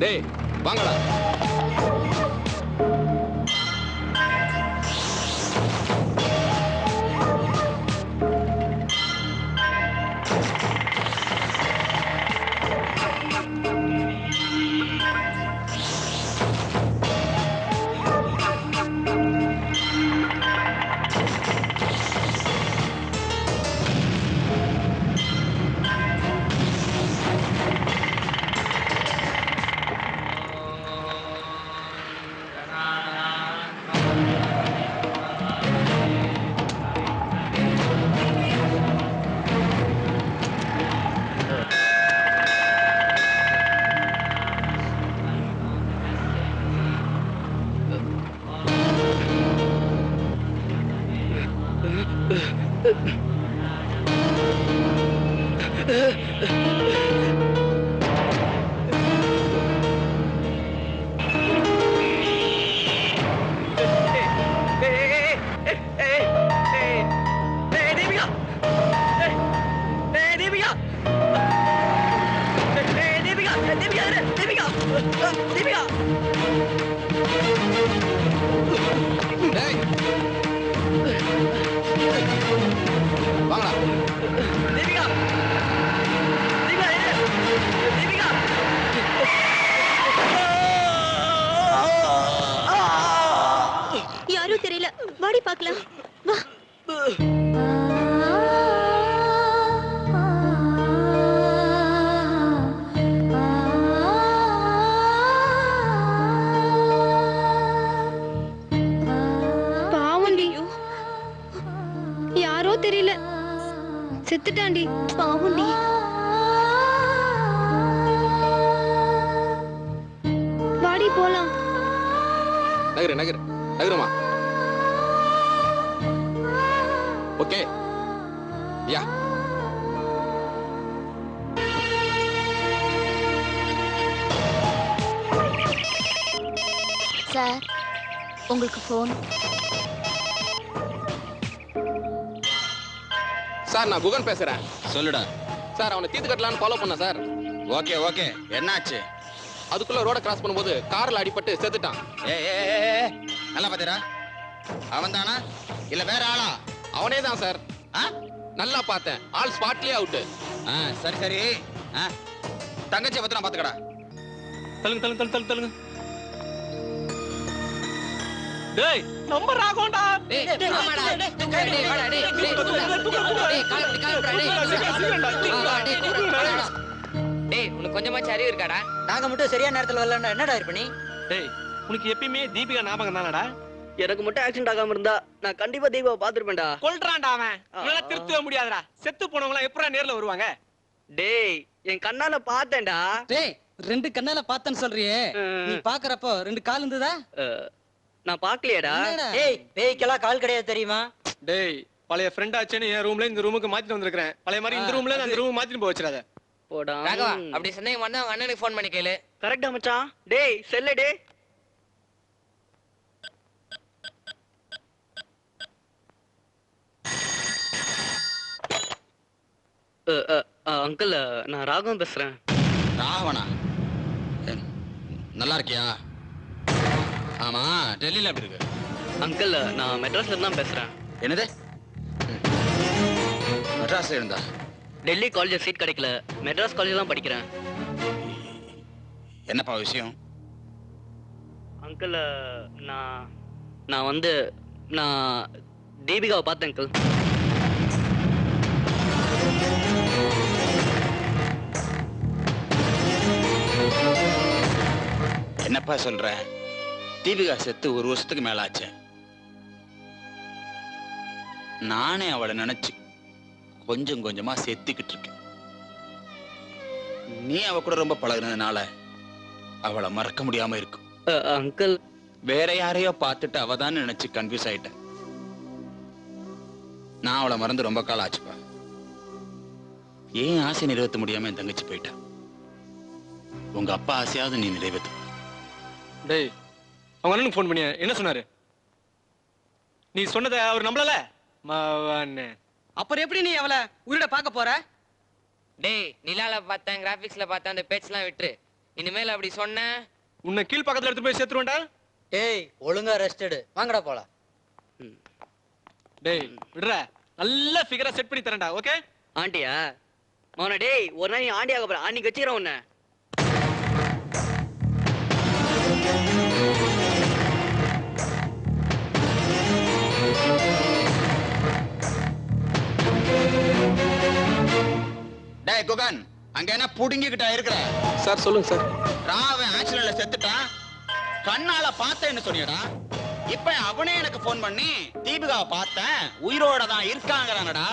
டேய் வாங்கடா. யாரும் தெரியல, வாடி பார்க்கலாம். வா. பாவண்டி, யாரோ தெரியல, செத்துட்டாண்டி. பாவண்டி. வாடி போலாம். நகரு நகரு நகருமா. Okay yeah. சார், உங்களுக்கு போன். சார் நான் குகன் பேசுறேன். சொல்லுடா. சார் அவனை தீர்த்து கட்டலான்னு ஃபாலோ பண்ண சார். ஓகே ஓகே, என்னாச்சு? அதுக்குள்ள ரோட கிராஸ் பண்ணும்போது கார்ல அடிபட்டு செத்துட்டான். நல்லா பாத்தீரா? அவன் தானா இல்ல வேற ஆளா? அவனே தான் சார். நல்லா பார்த்தேன், ஆள் ஸ்பாட்லயே அவுட். சரி சரி, தங்கச்சி பத்திரம் பாத்துக்கடா. தள்ளுங்க தள்ளுங்க தள்ளுங்க தள்ளுங்க. டேய் நம்பர் ஆகோண்டா. டேய் ஆமாடா. டேய் வாடா டேய். டேய் கால் டேய் உனக்கு கொஞ்சமாச்சு அறிவு இருக்காடா? நாங்க மட்டும் சரியான நேரத்துல வரலன்னா என்னடா இருப்ப நீ? டேய் உனக்கு எப்பயுமே தீபிகா ஞாபகம் தானடா? எனக்கு மட்டும் ஆக்சிடென்ட் ஆகாம இருந்தா நான் கண்டிப்பா தீபாவை பாத்துருப்பேன்டா. கொல்றான்டா அவன். இவனால திருத்தவே முடியாதுடா. செத்து போனவங்க எப்பறா நேர்ல வருவாங்க? டேய் என் கண்ணால பார்த்தேன்டா. டேய் ரெண்டு கண்ணால பார்த்தேன்னு சொல்றியே, நீ பாக்குறப்போ ரெண்டு கால் இருந்ததா? நான் பாக்கலையேடா. டேய் பேய்க்கெல்லாம் கால் கிடையாது தெரியுமா? டேய் பழைய ஃப்ரெண்ட் ஆச்சுன்னு என் ரூம்ல இந்த ரூமுக்கு மாத்திட்டு வந்திருக்கேன். பழைய மாதிரி இந்த ரூம்ல அந்த ரூம் மாத்திட்டு போய் வச்சிராத. போடா. ராகவா அப்படி சந்தேகம் வந்தா உங்க அண்ணனுக்கு ஃபோன் பண்ணி கேளு. கரெக்ட்டா மச்சான். டேய் செல்ல டேய். அங்கிள் நான் ராகவன் பேசுறேன். ராகவனா? நல்லா இருக்கியா? ஆமா, டெல்லியில எப்படி இருக்கு? அங்கிள் நான் மெட்ராஸ்ல தான் பேசுறேன். என்னது? மெட்ராஸ்ல இருந்தா? டெல்லி காலேஜ் சீட் கிடைக்கல, மெட்ராஸ் காலேஜ் தான் படிக்கிறேன். என்னப்பா விஷயம்? அங்கிள் நான் வந்து நான் தீபிகாவை பார்த்தேன் அங்கிள். என்னப்பா சொல்ற? தீபிகா செத்து ஒரு வருஷத்துக்கு மேல ஆச்சு. நானே அவளை நினைச்சு கொஞ்சம் கொஞ்சமா செத்துக்கிட்டு இருக்கேன். நீ அவ கூட ரொம்ப பழகுனதுனால அவளை மறக்க முடியாம இருக்கும். அங்கிள் வேற யாரையோ பார்த்துட்டு அவ தான் நினைச்சு கன்ஃபியூஸ் ஆயிட்டேன். நான் அவளை மறந்து ரொம்ப காலம் ஆச்சுப்பா. ஏன் ஆசை நிறைவேற்ற முடியாம என் தங்கச்சி போயிட்டா. உங்க அப்பா ஆசையாவது நீ நிறைவேற்று. டேய் அவங்க அண்ணனுக்கு ஃபோன் பண்ணியா என்ன சொன்னாரு? நீ சொன்னதை அவர் நம்பலல மாவானே. அப்புறம் எப்படி நீ அவளை உயிரோட பார்க்க போற? டேய் நிலால பார்த்தேன், கிராபிக்ஸ்ல பார்த்தேன், அந்த பேச்செல்லாம் விட்டுரு. இனிமேல் அப்படி சொன்ன உன்னை கீழ் பக்கத்துல எடுத்து போய் சேர்த்துருவேன்டா. டேய் ஒழுங்கா ரெஸ்ட் எடு, வாங்கடா போலாம். டேய் விடுற, நல்ல ஃபிகரா செட் பண்ணி தரேன்டா. ஓகே ஆண்டியா மோன? டேய் ஒரு நாள் நீ ஆண்டி ஆக போற, அன்னைக்கு வச்சுக்கிறேன் உன்னை. டேய் குகன், அங்க என்ன புடுங்கிக்கிட்டா இருக்கிற? சார் சொல்லுங்க சார். ராவன் ஆக்சிடென்ட்ல செத்துட்டான், கண்ணால பார்த்தேன்னு சொன்னியடா. இப்ப அவனே எனக்கு போன் பண்ணி தீபிகாவை பார்த்தேன், உயிரோட தான் இருக்காங்கறானடா.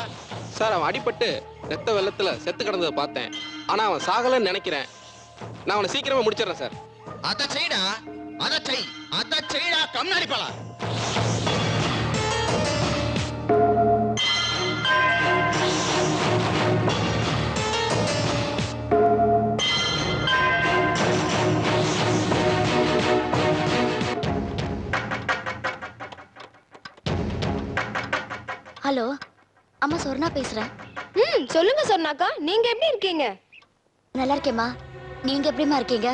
சார் அவன் அடிபட்டு ரத்த வெள்ளத்துல செத்து கிடந்ததை பார்த்தேன். ஆனா அவன் சாகலன்னு நினைக்கிறேன். நான் அவனை சீக்கிரமா முடிச்சிடறேன் சார். அத செய்டா, அத செய்டா கம்னாடி பலா. ஹலோ அம்மா, சொர்ணா பேசுறேன். சொல்லுங்க சொர்ணாக்கா, நீங்க எப்படி இருக்கீங்க? நல்லா இருக்கேம்மா, நீங்க எப்படிமா இருக்கீங்க?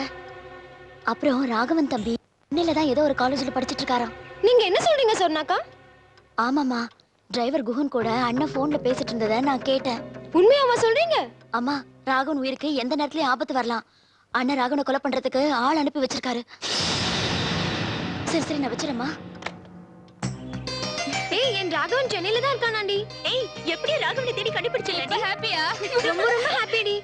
அப்புறம் ராகவன் தம்பி சென்னையில தான் ஏதோ ஒரு காலேஜ்ல படிச்சிட்டு இருக்காராம். நீங்க என்ன சொல்றீங்க சொர்ணாக்கா? ஆமாம்மா, டிரைவர் குஹன் கூட அண்ணன் போன்ல பேசிட்டு இருந்ததை நான் கேட்டேன். உண்மையாவா சொல்றீங்க? அம்மா, ராகவன் உயிருக்கு எந்த நேரத்துலயும் ஆபத்து வரலாம். அண்ணன் ராகவனை கொலை பண்றதுக்கு ஆள் அனுப்பி வச்சிருக்காரு. சரி சரி, நான் வச்சிரேம்மா. ஏய், என் ராகவன் சென்னையில தான் இருக்கானாண்டி. ஏய், எப்படி ராகவனை தேடி கண்டுபிடிச்சல? நீ ஹாப்பியா? ரொம்ப ரொம்ப ஹாப்பிடி.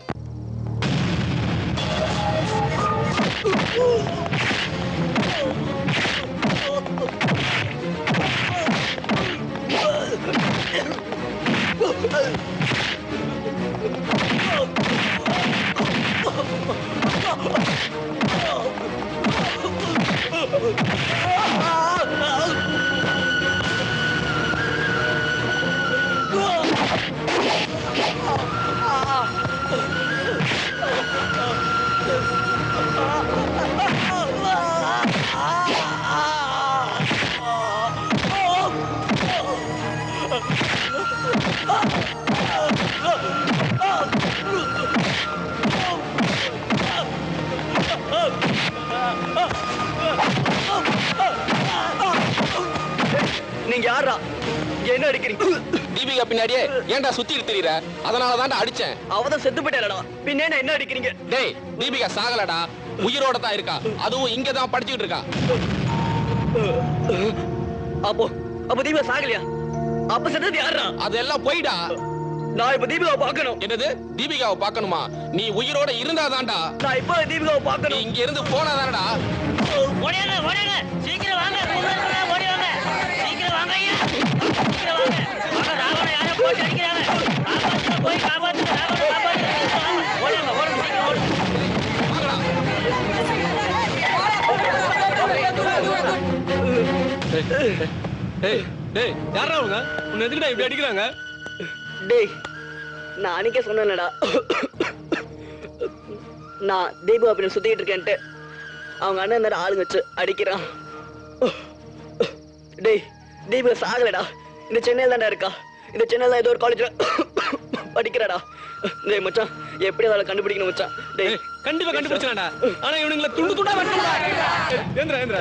நீங்க யாரா? என்ன அடிக்கிறீங்க? தீபிகா பின்னாடியே ஏன்டா சுத்திட்டு திரியற? அதனால தான்டா அடிச்சேன். அவதான் செத்து போயிட்டாளடா, பின்ன என்ன அடிக்கிறீங்க? டேய், தீபிகா சாகலடா, உயிரோட தான் இருக்கா. அதுவும் இங்க தான் படிச்சிட்டு இருக்கா. அப்போ தீபிகா சாகலையா? அப்ப செத்தது யாரா? அதெல்லாம் போய்டா. நான் இப்ப தீபிகாவை பார்க்கணும். என்னது, தீபிகாவை பார்க்கணுமா? நீ உயிரோட இருந்தாதான்டா. நான் இப்ப தீபிகாவை நீ பார்க்கணும். இங்க இருந்து போனாதானடா. ஓடியாங்க ஓடியாங்க, சீக்கிரம் வாங்க, ஓடி வாங்க, சீக்கிரம் வாங்க ஐயா, சீக்கிரம் வாங்க. வாங்க, ராவண யாரோ போட்டு அடிக்கிறாங்க. காப்பாத்துங்க, போய் காப்பாத்துங்க, ராவண காப்பாத்துங்க. ஓடுங்க ஓடுங்க, சீக்கிரம் ஓடுங்க. டேய் டேய் யாரா அவங்க? உன்னை எதுக்குடா இப்படி அடிக்கிறாங்க? டேய், நான் அன்னைக்கே சொன்னேன்டா, நான் தீபு அப்படின்னு சுத்திட்டு இருக்கேன்ட்டு. அவங்க அண்ணன் இந்த ஆளுங்க வச்சு அடிக்கிறான். டேய், தீபு சாகலடா, இந்த சென்னையில தான்டா இருக்கா. இந்த சென்னையில ஏதோ ஒரு காலேஜ்ல படிக்கிறாடா. டேய் மச்சான், எப்படி அதை கண்டுபிடிக்கணும் மச்சான்? டேய், கண்டிப்பா கண்டுபிடிச்சான்டா. ஆனா இவனுங்களை துண்டு துண்டா வெட்டணும்டா. ஏந்திரா ஏந்திரா.